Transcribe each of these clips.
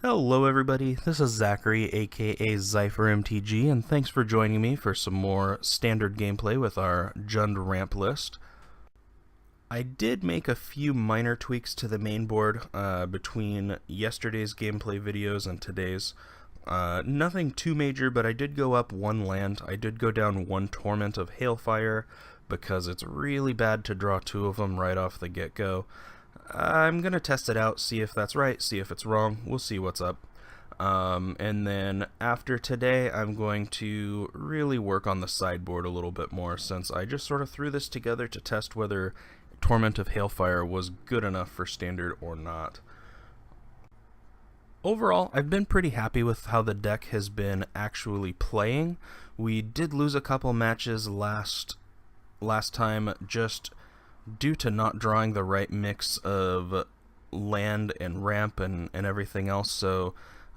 Hello everybody, this is Zachary aka ZypherMTG, and thanks for joining me for some more standard gameplay with our Jund ramp list. I did make a few minor tweaks to the main board between yesterday's gameplay videos and today's. Nothing too major, but I did go up one land. I did go down one Torment of Hailfire because it's really bad to draw two of them right off the get-go. I'm going to test it out, see if that's right, see if it's wrong. We'll see what's up. And then after today, I'm going to really work on the sideboard a little bit more, since I just sort of threw this together to test whether Torment of Hailfire was good enough for standard or not. Overall, I've been pretty happy with how the deck has been actually playing. We did lose a couple matches last time just due to not drawing the right mix of land and ramp and everything else, so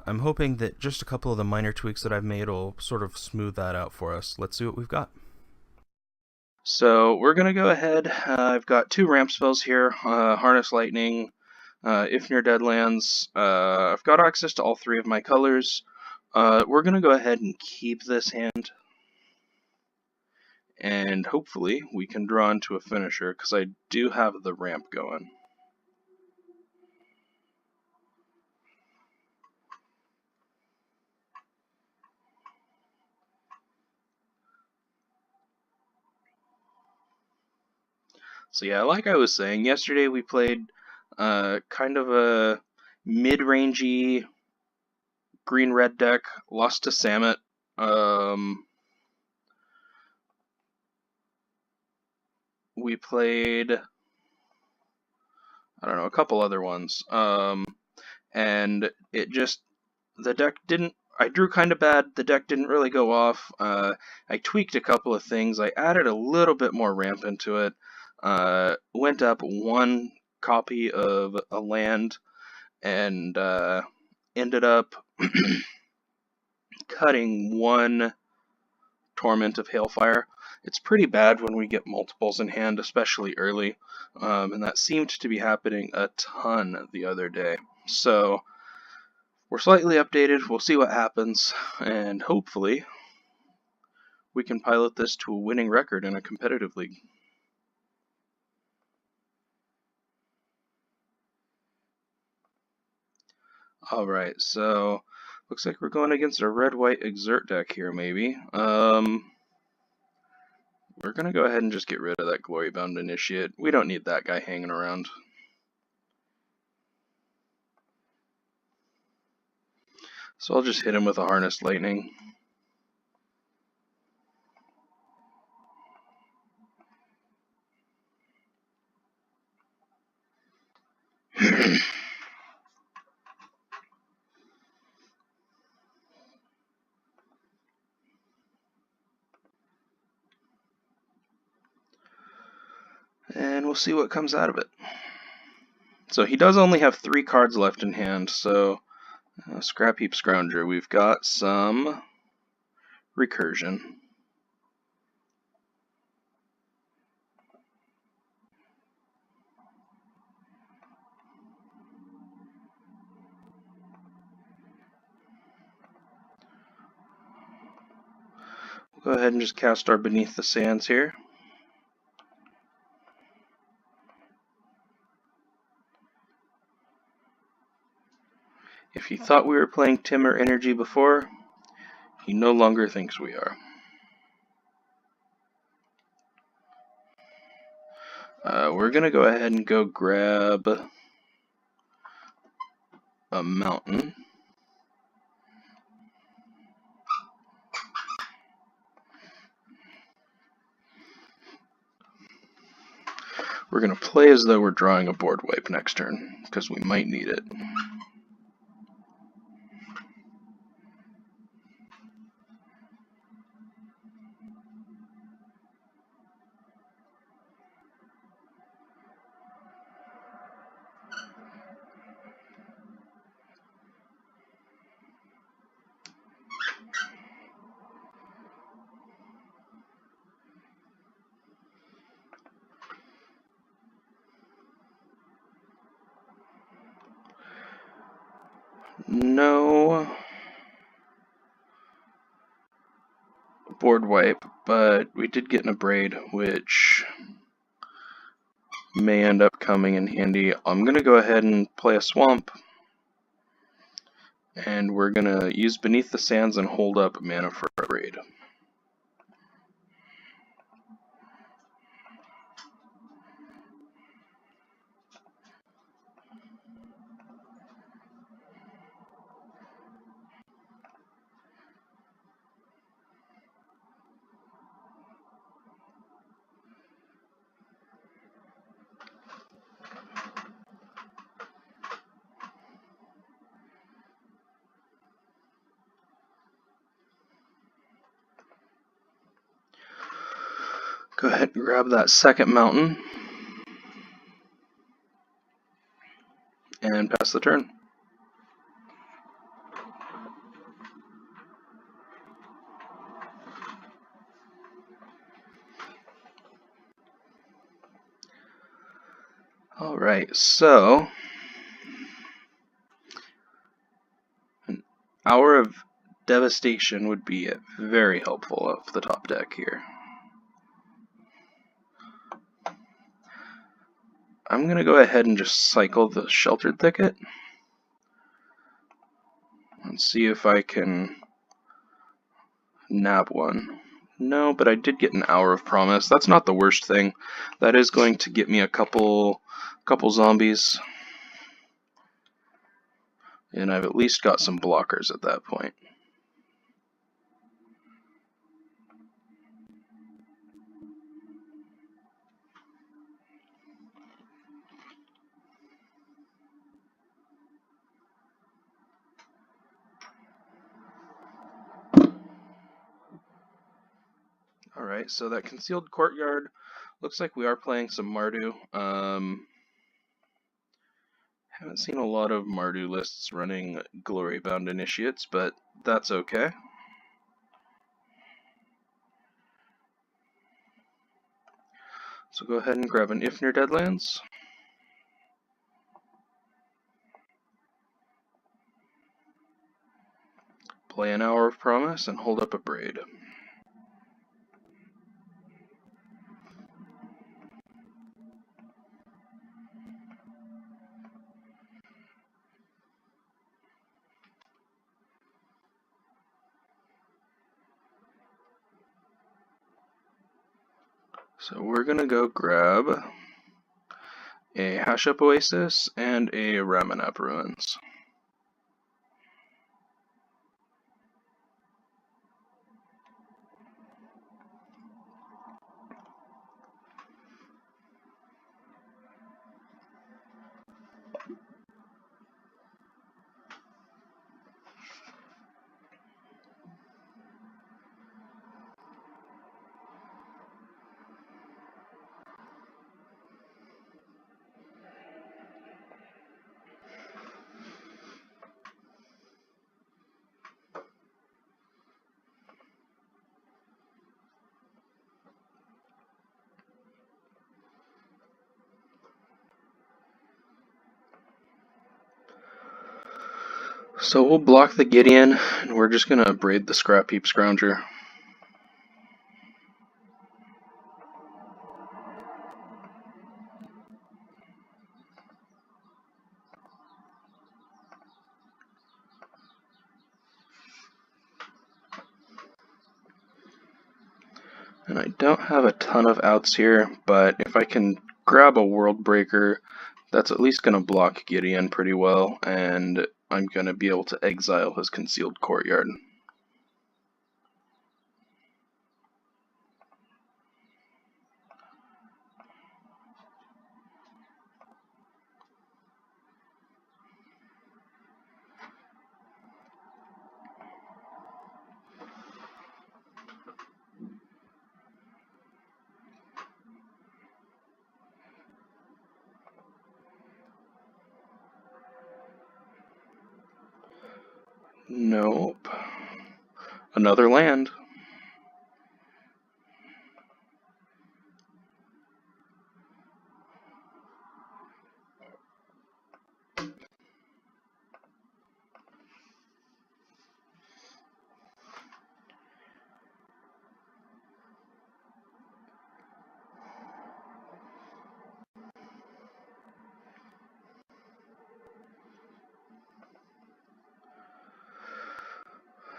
I'm hoping that just a couple of the minor tweaks that I've made will sort of smooth that out for us. Let's see what we've got. So we're going to go ahead. I've got two ramp spells here, Harness Lightning, if near Deadlands. I've got access to all three of my colors. We're going to go ahead and keep this hand, and hopefully we can draw into a finisher, because I do have the ramp going. So yeah, like I was saying, yesterday we played kind of a mid-rangey green-red deck, lost to Samet. We played, I don't know, a couple other ones. And it just, the deck didn't, I drew kind of bad, the deck didn't really go off. I tweaked a couple of things, I added a little bit more ramp into it, went up one copy of a land, and ended up cutting one Torment of Hailfire. It's pretty bad when we get multiples in hand, especially early, and that seemed to be happening a ton the other day. So we're slightly updated, we'll see what happens, and hopefully we can pilot this to a winning record in a competitive league. Alright, so looks like we're going against a red-white exert deck here, maybe. We're going to go ahead and just get rid of that Glory-Bound Initiate. We don't need that guy hanging around. So I'll just hit him with a Harness Lightning. And we'll see what comes out of it. So he does only have 3 cards left in hand, so Scrap Heap Scrounger. We've got some Recursion. We'll go ahead and just cast our Beneath the Sands here. If he thought we were playing Timber Energy before, he no longer thinks we are. We're going to go ahead and go grab a mountain. We're going to play as though we're drawing a board wipe next turn, because we might need it. No board wipe, but we did get an abrade, which may end up coming in handy. I'm going to go ahead and play a swamp, and we're going to use Beneath the Sands and hold up mana for a abrade. Go ahead and grab that second mountain and pass the turn. Alright, so an Hour of Devastation would be very helpful off the top deck here. I'm going to go ahead and just cycle the Sheltered Thicket and see if I can nab one. No, but I did get an Hour of Promise. That's not the worst thing. That is going to get me a couple zombies. And I've at least got some blockers at that point. Alright, so that Concealed Courtyard, looks like we are playing some Mardu. Haven't seen a lot of Mardu lists running Glory-bound Initiates, but that's okay. So go ahead and grab an Ifnir Deadlands. Play an Hour of Promise and hold up a Braid. So we're going to go grab a Hash-Up Oasis and a Ramanap Ruins. So we'll block the Gideon, and we're just going to braid the Scrap Heap Scrounger. And I don't have a ton of outs here, but if I can grab a World Breaker, that's at least going to block Gideon pretty well, and I'm going to be able to exile his Concealed Courtyard. Nope. Another land.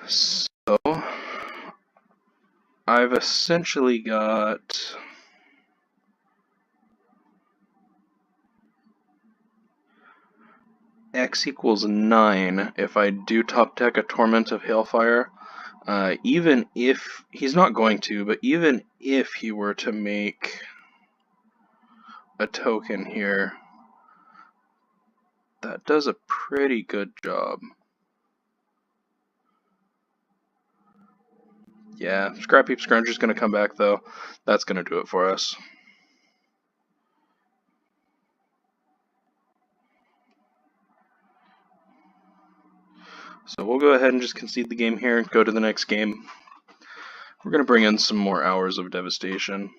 So, I've essentially got X equals 9 if I do top deck a Torment of Hailfire. Even if he's not going to, but even if he were to make a token here, that does a pretty good job. Yeah, Scrap Heap Scrounger's going to come back though. That's going to do it for us. So we'll go ahead and just concede the game here and go to the next game. We're going to bring in some more Hours of Devastation.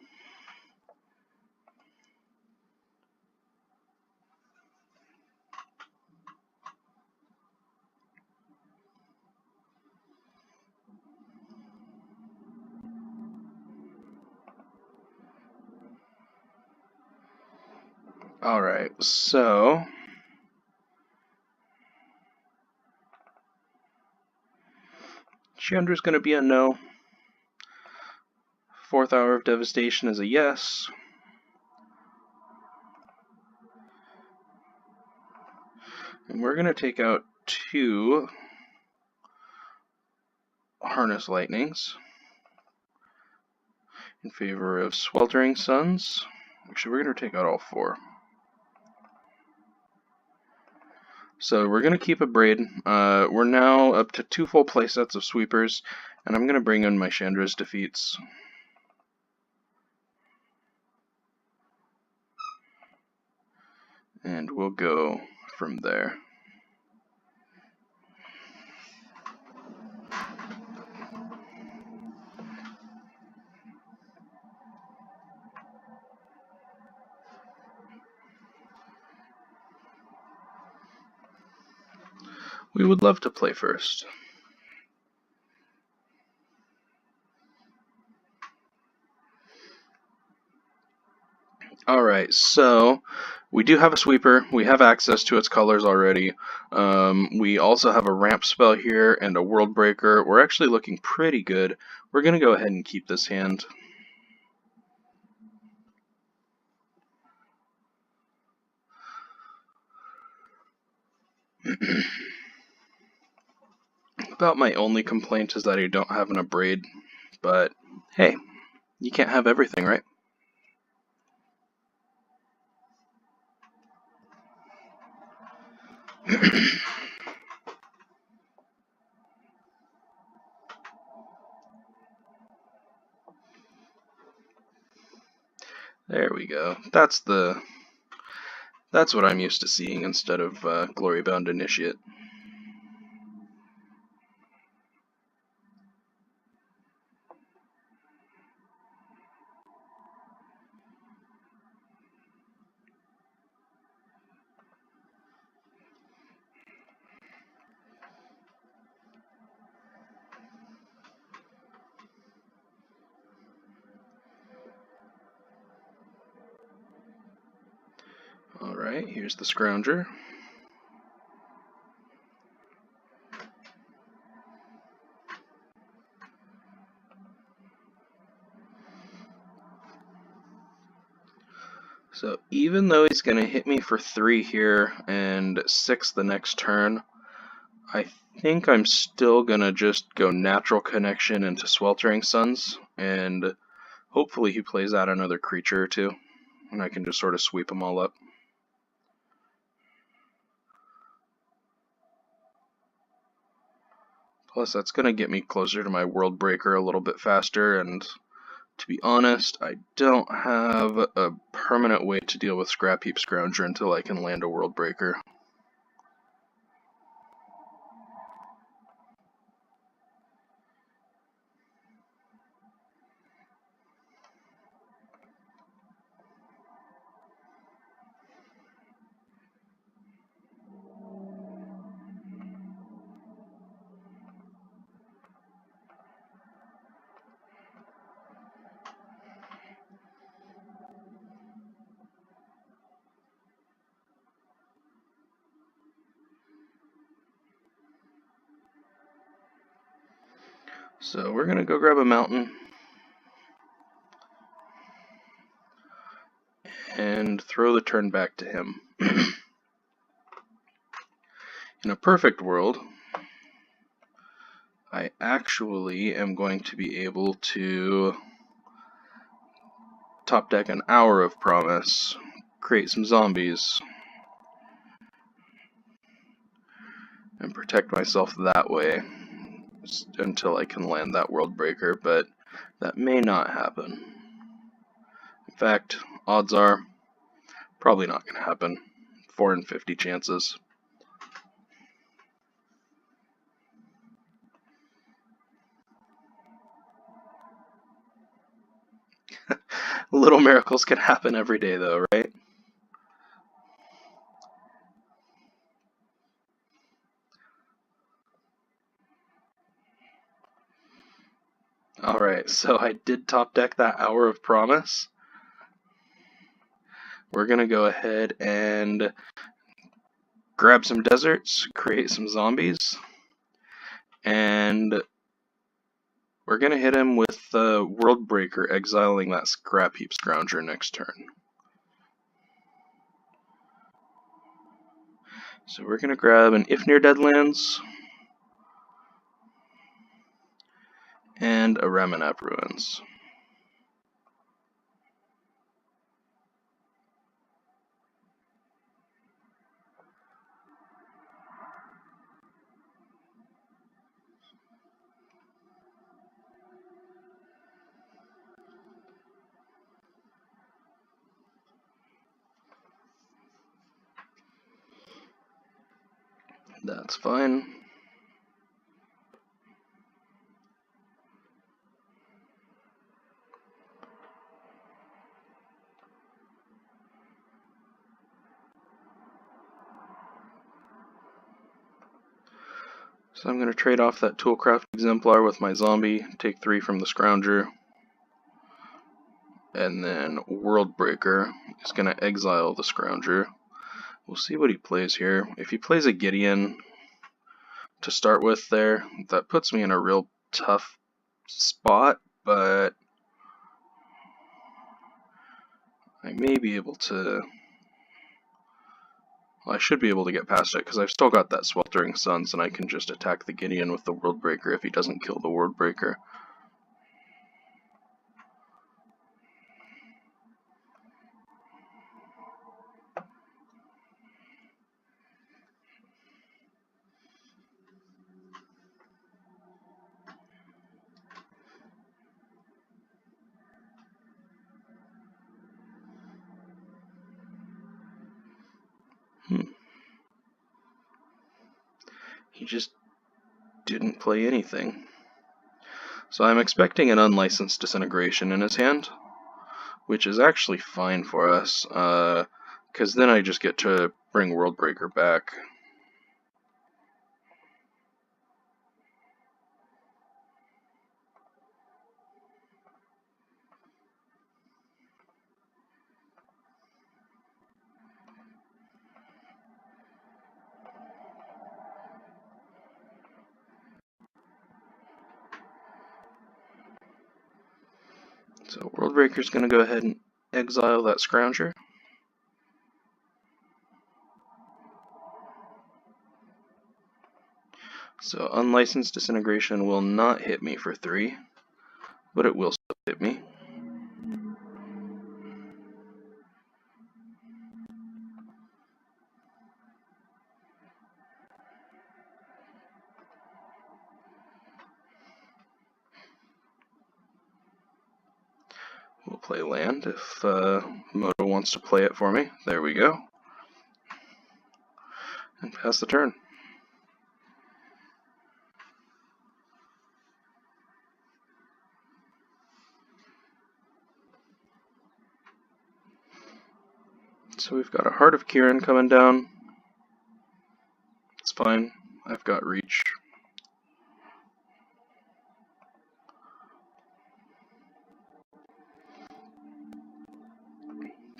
Alright, so Chandra's going to be a no. Fourth Hour of Devastation is a yes. And we're going to take out 2 Harness Lightnings in favor of Sweltering Suns. Actually, we're going to take out all 4. So we're going to keep a Braid. We're now up to 2 full playsets of Sweepers, and I'm going to bring in my Chandra's Defeats. And we'll go from there. We would love to play first. Alright, so we do have a Sweeper. We have access to its colors already. We also have a ramp spell here and a World Breaker. We're actually looking pretty good. We're going to go ahead and keep this hand. About my only complaint is that I don't have an Abrade, but hey, you can't have everything, right? There we go. That's what I'm used to seeing instead of Glorybound Initiate. Alright, here's the Scrounger. So even though he's going to hit me for 3 here and 6 the next turn, I think I'm still going to just go Natural Connection into Sweltering Suns, and hopefully he plays out another creature or 2, and I can just sort of sweep them all up. Plus that's going to get me closer to my World Breaker a little bit faster, and to be honest, I don't have a permanent way to deal with Scrap Heap Scrounger until I can land a World Breaker. So we're going to go grab a mountain and throw the turn back to him. In a perfect world, I actually am going to be able to top deck an Hour of Promise, create some zombies, and protect myself that way until I can land that World Breaker, but that may not happen. In fact, odds are probably not going to happen. 4 in 50 chances. Little miracles can happen every day though, right? Alright, so I did top deck that Hour of Promise. We're going to go ahead and grab some deserts, create some zombies, and we're going to hit him with the World Breaker, exiling that Scrap Heap Scrounger next turn. So we're going to grab an If Near Deadlands and a Ramanap Ruins. That's fine. So I'm going to trade off that Toolcraft Exemplar with my zombie, take 3 from the Scrounger, and then World Breaker is going to exile the Scrounger. We'll see what he plays here. If he plays a Gideon to start with there, that puts me in a real tough spot, but I may be able to... Well, I should be able to get past it, because I've still got that Sweltering Suns, and I can just attack the Gideon with the World Breaker if he doesn't kill the World Breaker. He just didn't play anything. So I'm expecting an Unlicensed Disintegration in his hand, which is actually fine for us, because then I just get to bring World Breaker back. So World Breaker's going to go ahead and exile that Scrounger. So Unlicensed Disintegration will not hit me for 3, but it will still hit me. We'll play land if Moto wants to play it for me. There we go. And pass the turn. So we've got a Heart of Kirin coming down. It's fine. I've got reach.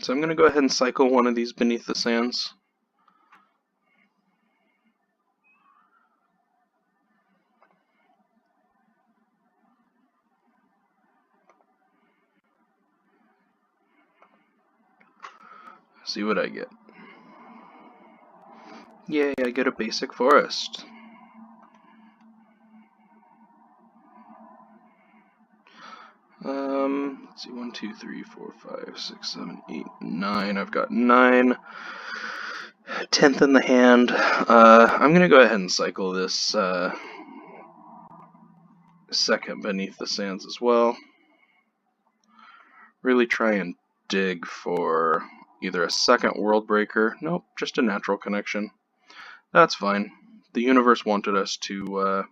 So I'm going to go ahead and cycle one of these Beneath the Sands. See what I get. Yay, I get a basic forest. Let's see, 1, 2, 3, 4, 5, 6, 7, 8, 9. I've got 9. 10th in the hand. I'm gonna go ahead and cycle this second Beneath the Sands as well. Really try and dig for either a second World Breaker. Nope, just a natural connection. That's fine. The universe wanted us to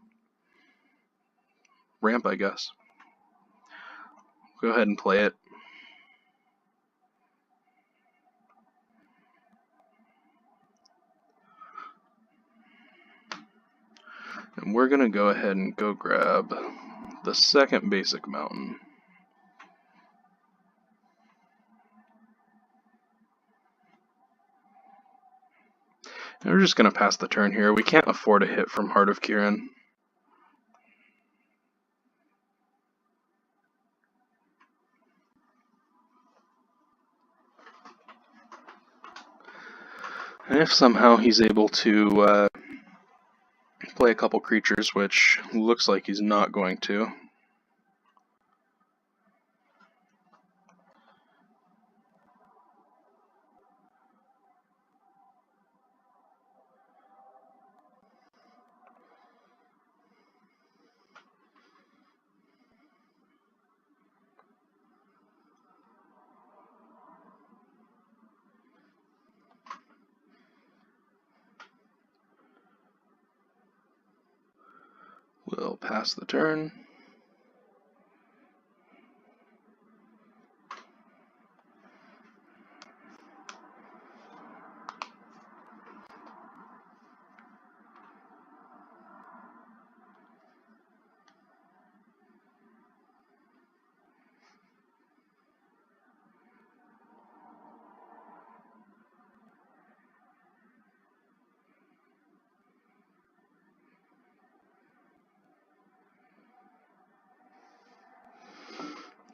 ramp, I guess. Go ahead and play it. And we're going to go ahead and go grab the second basic mountain. And we're just going to pass the turn here. We can't afford a hit from Heart of Kiran. And if somehow he's able to play a couple creatures, which looks like he's not going to, we'll pass the turn.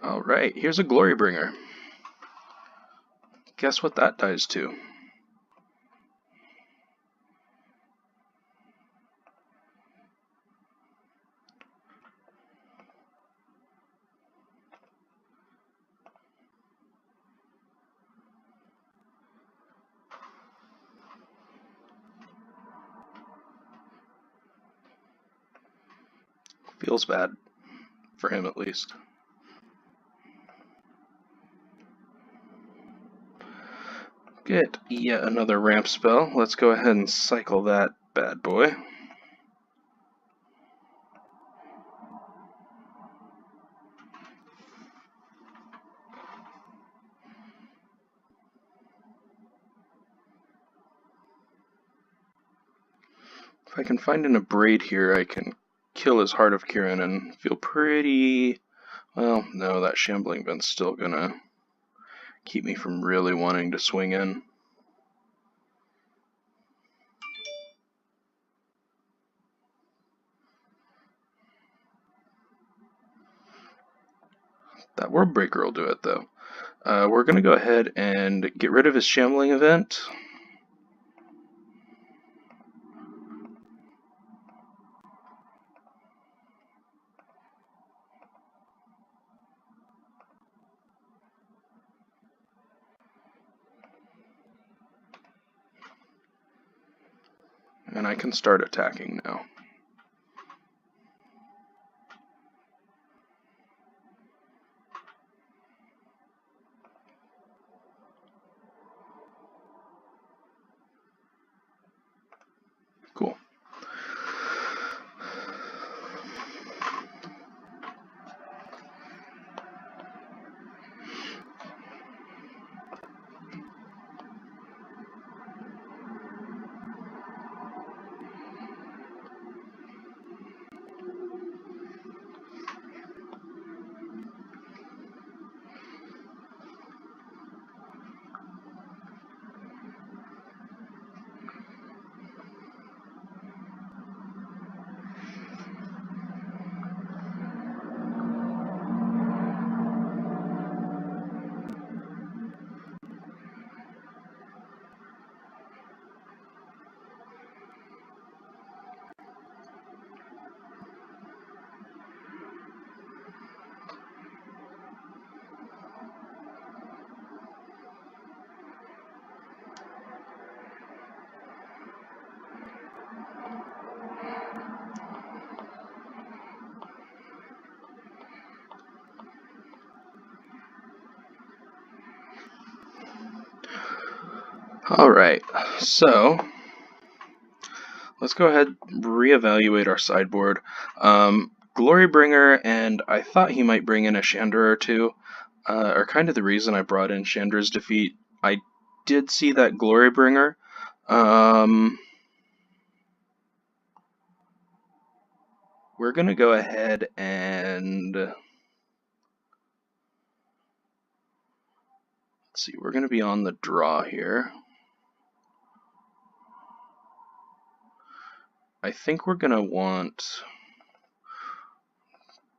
Alright, here's a Glorybringer. Guess what that dies to? Feels bad. For him, at least. Get yet another ramp spell. Let's go ahead and cycle that bad boy. If I can find an Abrade here, I can kill his Heart of Kiran and feel pretty... Well, no, that Shambling Vent's still gonna keep me from really wanting to swing in. That World Breaker will do it, though. We're gonna go ahead and get rid of his Shambling Event. And I can start attacking now. Cool. Alright, so let's go ahead and reevaluate our sideboard. Glorybringer, and I thought he might bring in a Chandra or two, are kind of the reason I brought in Chandra's Defeat. I did see that Glorybringer. We're going to go ahead and... let's see, we're going to be on the draw here. I think we're going to want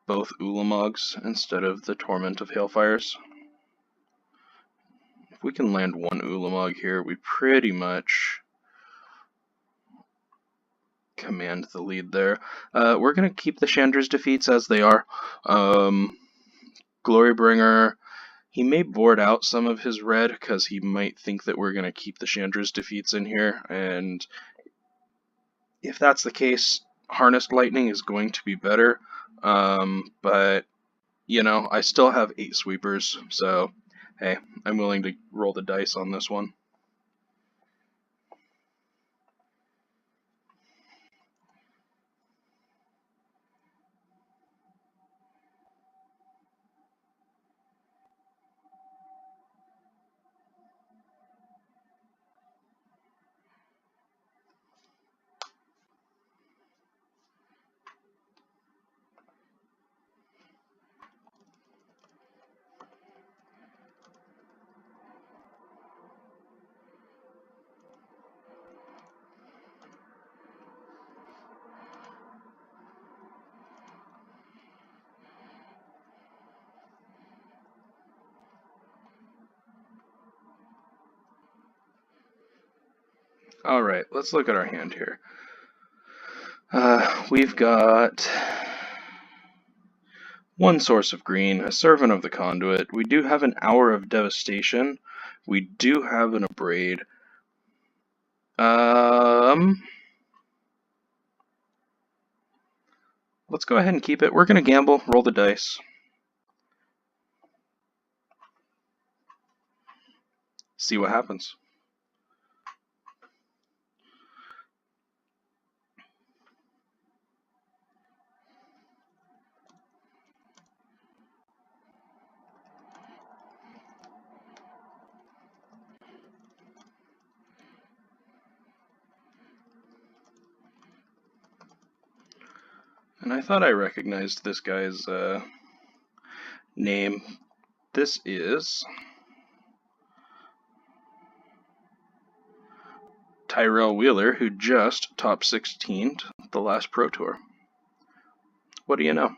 both Ulamogs instead of the Torment of Hailfires. If we can land one Ulamog here, we pretty much command the lead there. We're going to keep the Chandra's Defeats as they are. Glorybringer, he may board out some of his red because he might think that we're going to keep the Chandra's Defeats in here, and if that's the case, Harnessed Lightning is going to be better, but, you know, I still have 8 sweepers, so, hey, I'm willing to roll the dice on this one. Alright, let's look at our hand here. We've got one source of green, a Servant of the Conduit. We do have an Hour of Devastation. We do have an Abrade. Let's go ahead and keep it. We're going to gamble, roll the dice. See what happens. And I thought I recognized this guy's name. This is Tyrell Wheeler, who just top 16'd the last Pro Tour. What do you know?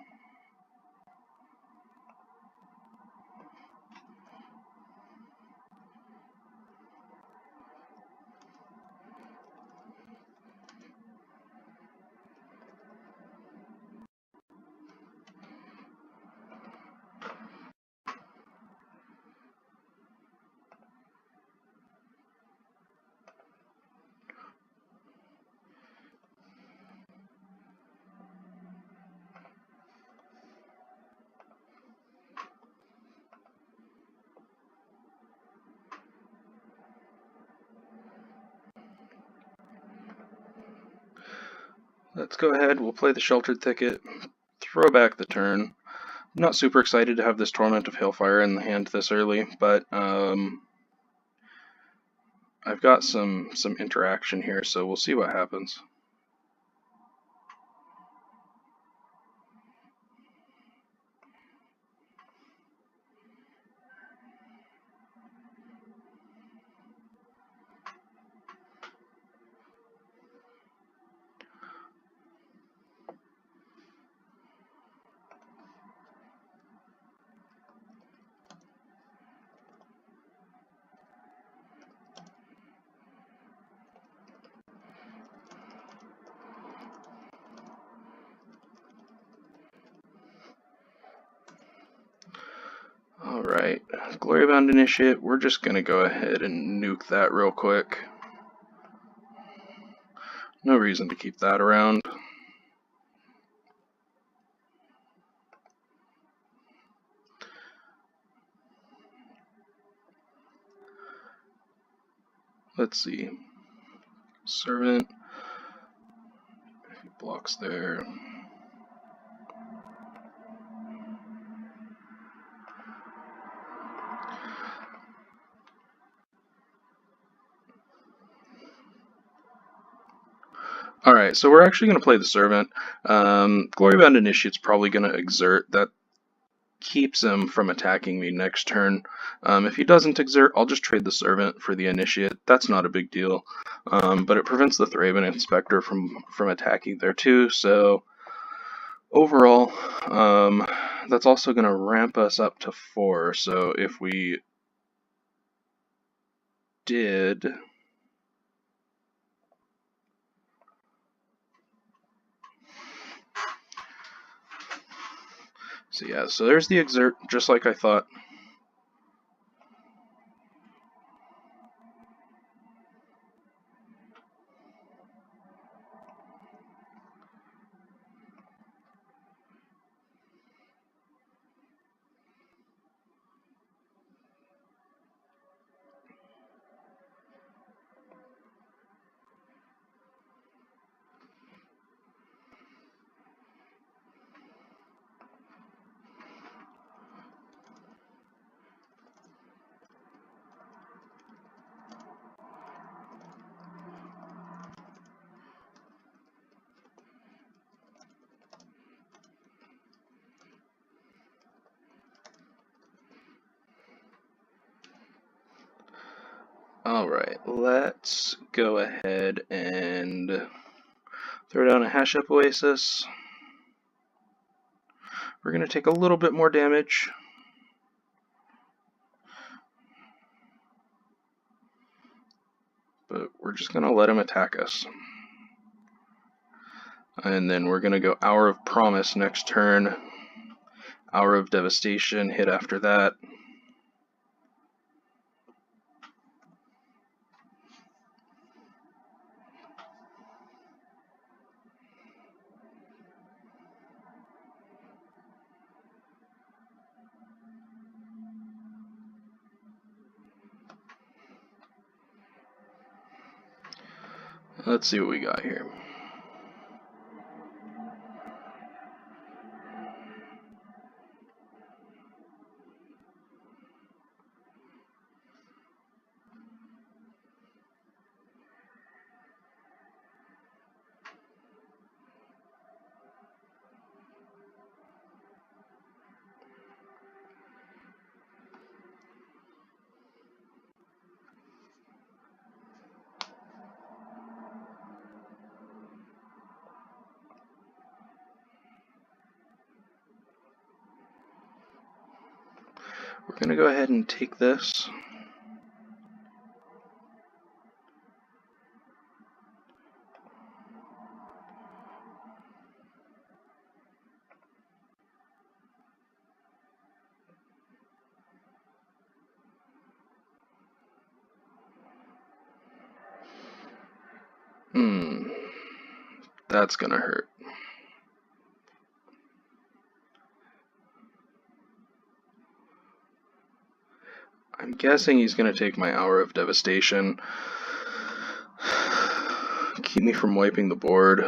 Let's go ahead, we'll play the Sheltered Thicket, throw back the turn. I'm not super excited to have this Torment of Hailfire in the hand this early, but I've got some interaction here, so we'll see what happens. Alright, Glorybound Initiate, we're just going to go ahead and nuke that real quick. No reason to keep that around. Let's see. Servant. He blocks there. Alright, so we're actually going to play the Servant. Glorybound Initiate's probably going to exert. That keeps him from attacking me next turn. If he doesn't exert, I'll just trade the Servant for the Initiate. That's not a big deal. But it prevents the Thraben Inspector from attacking there too, so overall, that's also going to ramp us up to 4, so if we did... So yeah, so there's the exert, just like I thought. Alright, let's go ahead and throw down a Hash Up Oasis. We're going to take a little bit more damage. But we're just going to let him attack us. And then we're going to go Hour of Promise next turn. Hour of Devastation, hit after that. Let's see what we got here. We're going to go ahead and take this. That's going to hurt. I'm guessing he's going to take my Hour of Devastation. Keep me from wiping the board.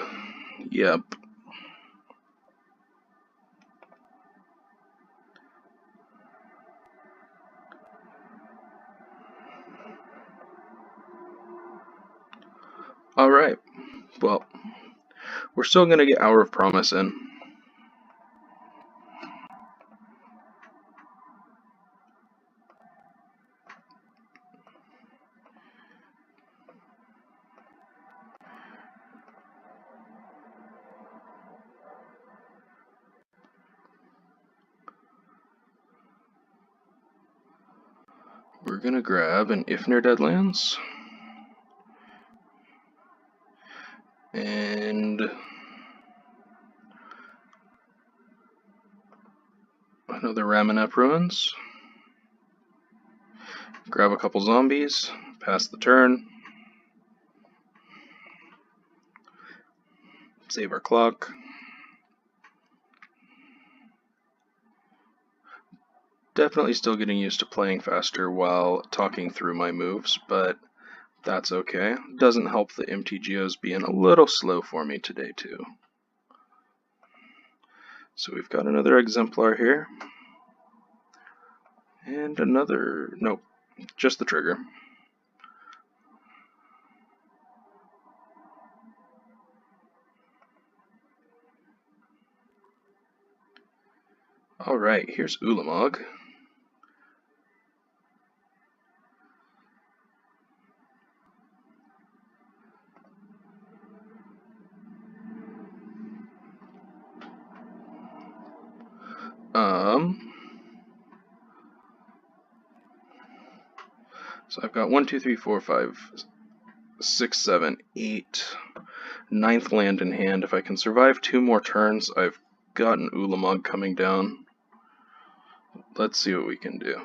Yep. Alright. Well, we're still going to get Hour of Promise in. We're going to grab an Ifnir Deadlands. And another Ramanep Ruins. Grab a couple zombies. Pass the turn. Save our clock. Definitely still getting used to playing faster while talking through my moves, but That's okay. Doesn't help the MTGOs being a little slow for me today, too. So we've got another exemplar here. And another... nope, just the trigger. Alright, here's Ulamog. So I've got 1, 2, 3, 4, 5, 6, 7, 8, 9th land in hand. If I can survive 2 more turns, I've got an Ulamog coming down. Let's see what we can do.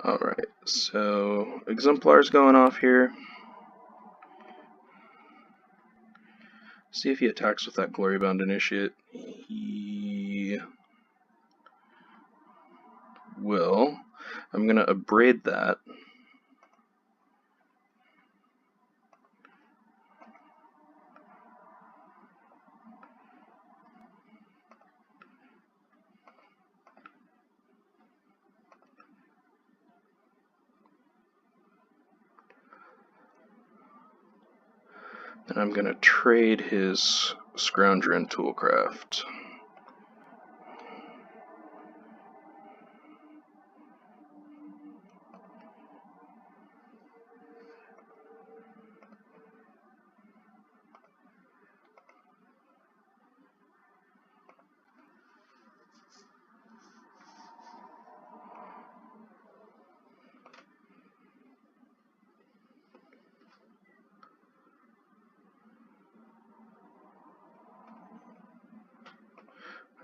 Alright, so Exemplar's going off here. See if he attacks with that Glorybound Initiate. He will. I'm going to abrade that. And I'm going to trade his Scrounger and Toolcraft.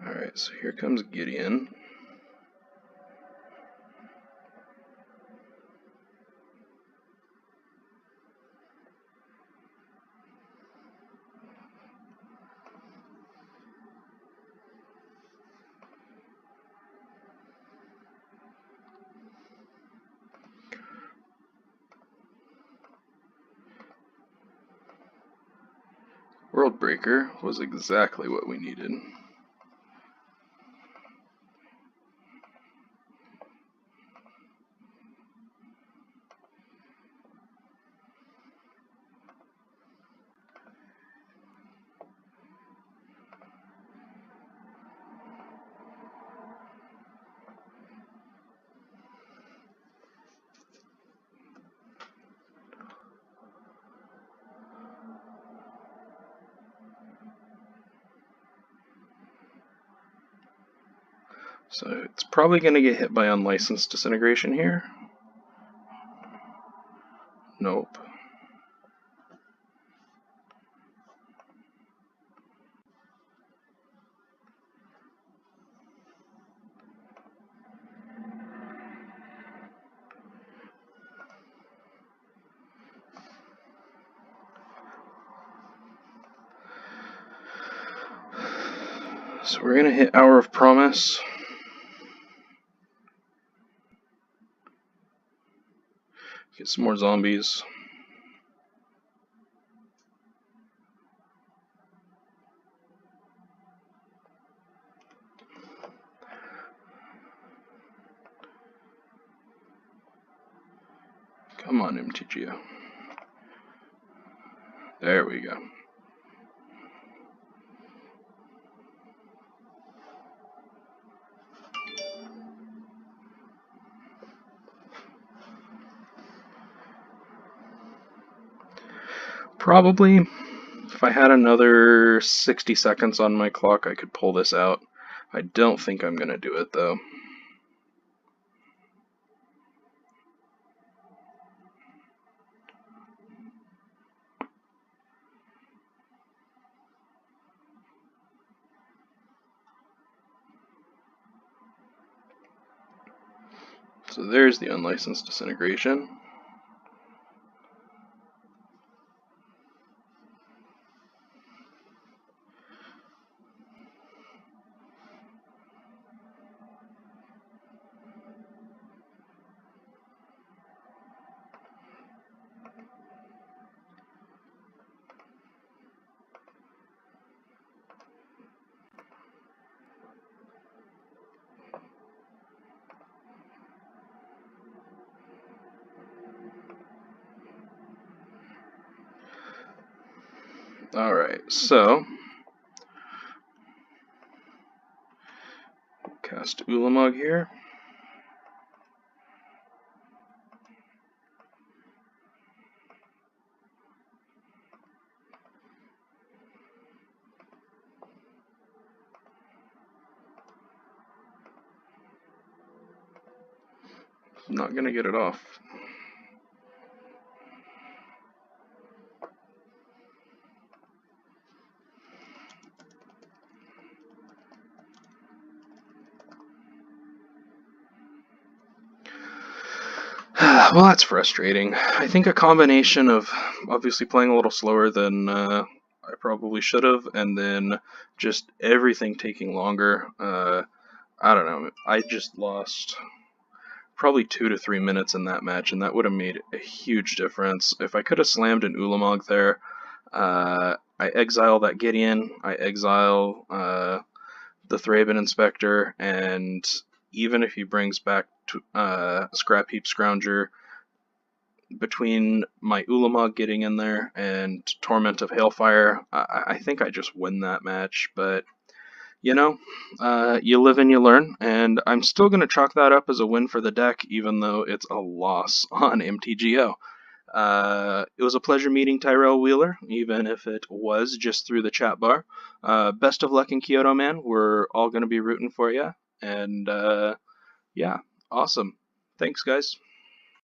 Alright, so here comes Gideon. Worldbreaker was exactly what we needed. So it's probably going to get hit by Unlicensed Disintegration here. Nope. So we're going to hit Hour of Promise. Get some more zombies. Come on, MTGO. There we go. Probably. If I had another 60 seconds on my clock, I could pull this out. I don't think I'm going to do it, though. So there's the unlicensed disintegration. Alright, so cast Ulamog here. Not gonna get it off. Well, that's frustrating. I think a combination of obviously playing a little slower than I probably should have, and then just everything taking longer. I don't know. I just lost probably 2 to 3 minutes in that match, and that would have made a huge difference. If I could have slammed an Ulamog there, I exile that Gideon, I exile the Thraben Inspector, and even if he brings back Scrap Heap Scrounger, between my Ulamog getting in there and Torment of Hailfire, I think I just win that match, but you know, you live and you learn, and I'm still going to chalk that up as a win for the deck, even though it's a loss on MTGO. It was a pleasure meeting Tyrell Wheeler, even if it was just through the chat bar. Best of luck in Kyoto, man. We're all going to be rooting for you, and yeah, awesome. Thanks, guys.